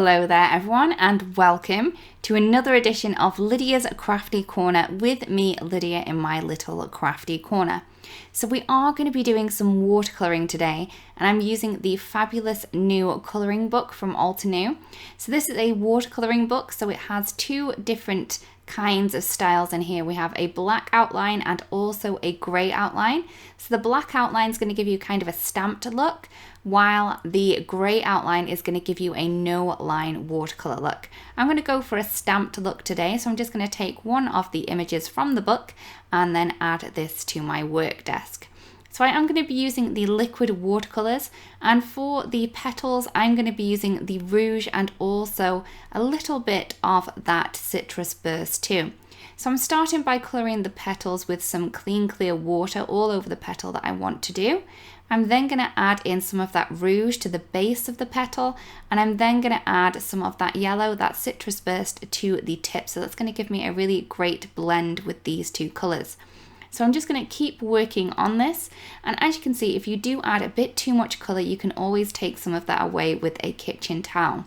Hello there everyone, and welcome to another edition of Lydia's Crafty Corner with me, Lydia, in my little crafty corner. So we are going to be doing some watercoloring today, and I'm using the fabulous new colouring book from Altenew. So this is a watercoloring book, so it has two different kinds of styles in here. We have a black outline and also a grey outline. So the black outline is going to give you kind of a stamped look, while the grey outline is going to give you a no line watercolour look. I'm going to go for a stamped look today, so I'm just going to take one of the images from the book and then add this to my work desk. So I am going to be using the liquid watercolours, and for the petals I'm going to be using the Rouge and also a little bit of that Citrus Burst too. So I'm starting by colouring the petals with some clean clear water all over the petal that I want to do. I'm then going to add in some of that Rouge to the base of the petal, and I'm then going to add some of that yellow, that Citrus Burst, to the tip. So that's going to give me a really great blend with these two colours. So I'm just going to keep working on this, and as you can see, if you do add a bit too much colour, you can always take some of that away with a kitchen towel.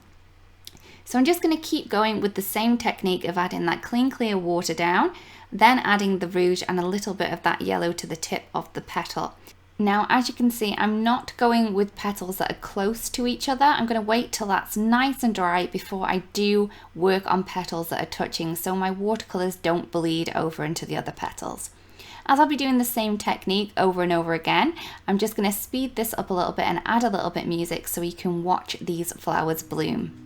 So I'm just going to keep going with the same technique of adding that clean clear water down, then adding the Rouge and a little bit of that yellow to the tip of the petal. Now, as you can see, I'm not going with petals that are close to each other. I'm going to wait till that's nice and dry before I do work on petals that are touching, so my watercolours don't bleed over into the other petals. As I'll be doing the same technique over and over again, I'm just going to speed this up a little bit and add a little bit of music so you can watch these flowers bloom.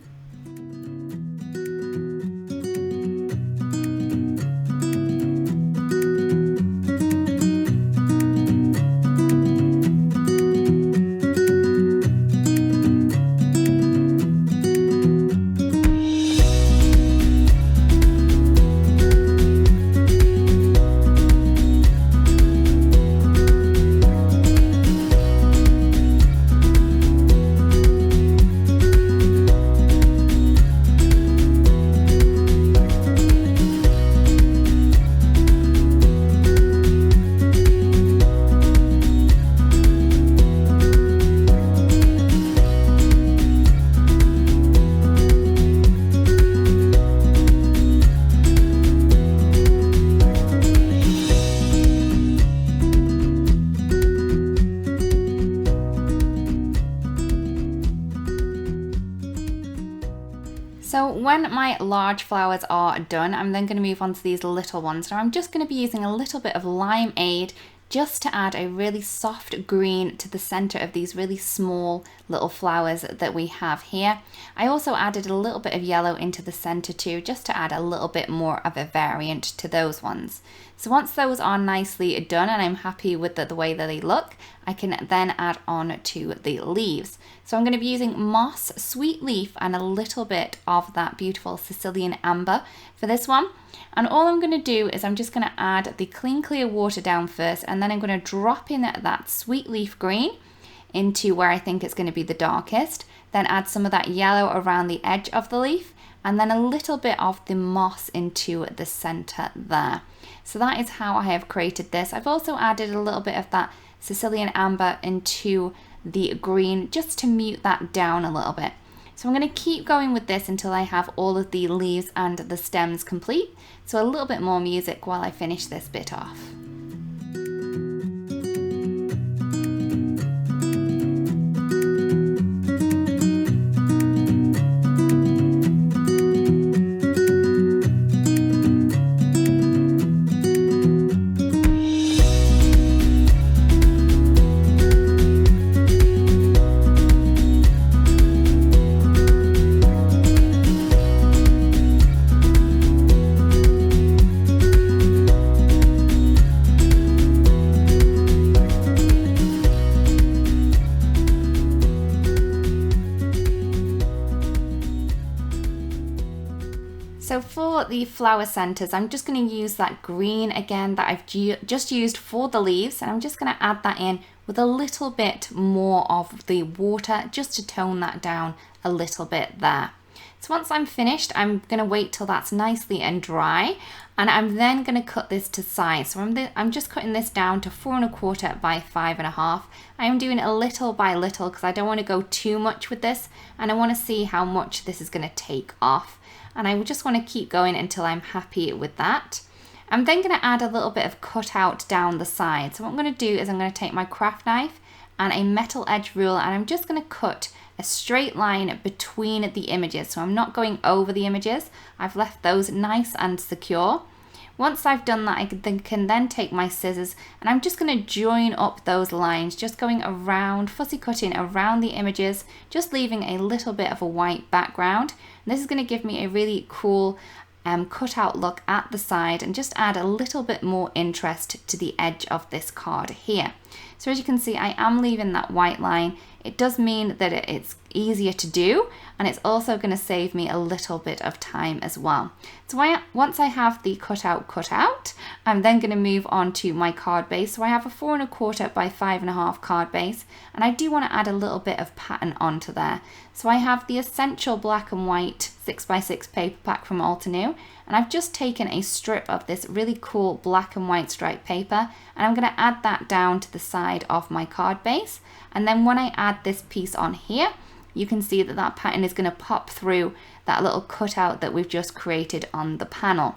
So when my large flowers are done, I'm then going to move on to these little ones. Now I'm just going to be using a little bit of Limeade just to add a really soft green to the center of these really small little flowers that we have here. I also added a little bit of yellow into the center too, just to add a little bit more of a variant to those ones. So once those are nicely done and I'm happy with the way that they look, I can then add on to the leaves. So I'm going to be using moss, sweet leaf, and a little bit of that beautiful Sicilian amber for this one. And all I'm going to do is I'm just going to add the clean clear water down first, and then I'm going to drop in that sweet leaf green into where I think it's going to be the darkest, then add some of that yellow around the edge of the leaf, and then a little bit of the moss into the center there. So that is how I have created this. I've also added a little bit of that Sicilian amber into the green just to mute that down a little bit. So I'm going to keep going with this until I have all of the leaves and the stems complete. So a little bit more music while I finish this bit off. So for the flower centers, I'm just going to use that green again that I've just used for the leaves, and I'm just going to add that in with a little bit more of the water just to tone that down a little bit there. So once I'm finished, I'm going to wait till that's nicely and dry, and I'm then going to cut this to size. So I'm just cutting this down to 4 1/4 by 5 1/2. I am doing a little by little because I don't want to go too much with this, and I want to see how much this is going to take off. And I just want to keep going until I'm happy with that. I'm then going to add a little bit of cutout down the side. So what I'm going to do is I'm going to take my craft knife and a metal edge ruler, and I'm just going to cut a straight line between the images. So I'm not going over the images. I've left those nice and secure. Once I've done that, I can then take my scissors and I'm just going to join up those lines, just going around, fussy cutting around the images, just leaving a little bit of a white background. And this is going to give me a really cool cutout look at the side and just add a little bit more interest to the edge of this card here. So as you can see, I am leaving that white line. It does mean that it's easier to do, and it's also going to save me a little bit of time as well. So once I have the cutout cut out, I'm then going to move on to my card base. So I have a 4 1/4 by 5 1/2 card base, and I do want to add a little bit of pattern onto there. So I have the Essential Black and White 6x6 paper pack from Altenew, and I've just taken a strip of this really cool black and white striped paper, and I'm going to add that down to the side of my card base. And then when I add this piece on here, you can see that that pattern is going to pop through that little cutout that we've just created on the panel.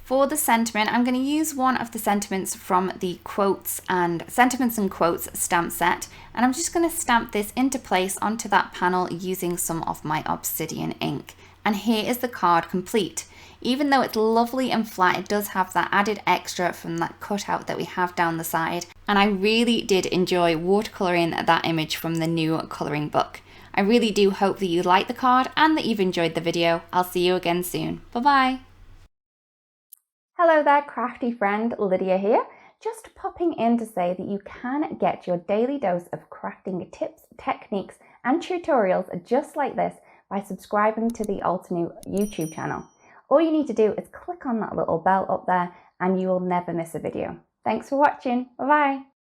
For the sentiment, I'm going to use one of the sentiments from the Sentiments and Quotes stamp set, and I'm just going to stamp this into place onto that panel using some of my Obsidian ink. And here is the card complete. Even though it's lovely and flat, it does have that added extra from that cutout that we have down the side. And I really did enjoy watercoloring that image from the new coloring book. I really do hope that you liked the card and that you've enjoyed the video. I'll see you again soon. Bye-bye. Hello there, crafty friend, Lydia here. Just popping in to say that you can get your daily dose of crafting tips, techniques, and tutorials just like this by subscribing to the Altenew YouTube channel. All you need to do is click on that little bell up there and you will never miss a video. Thanks for watching. Bye-bye.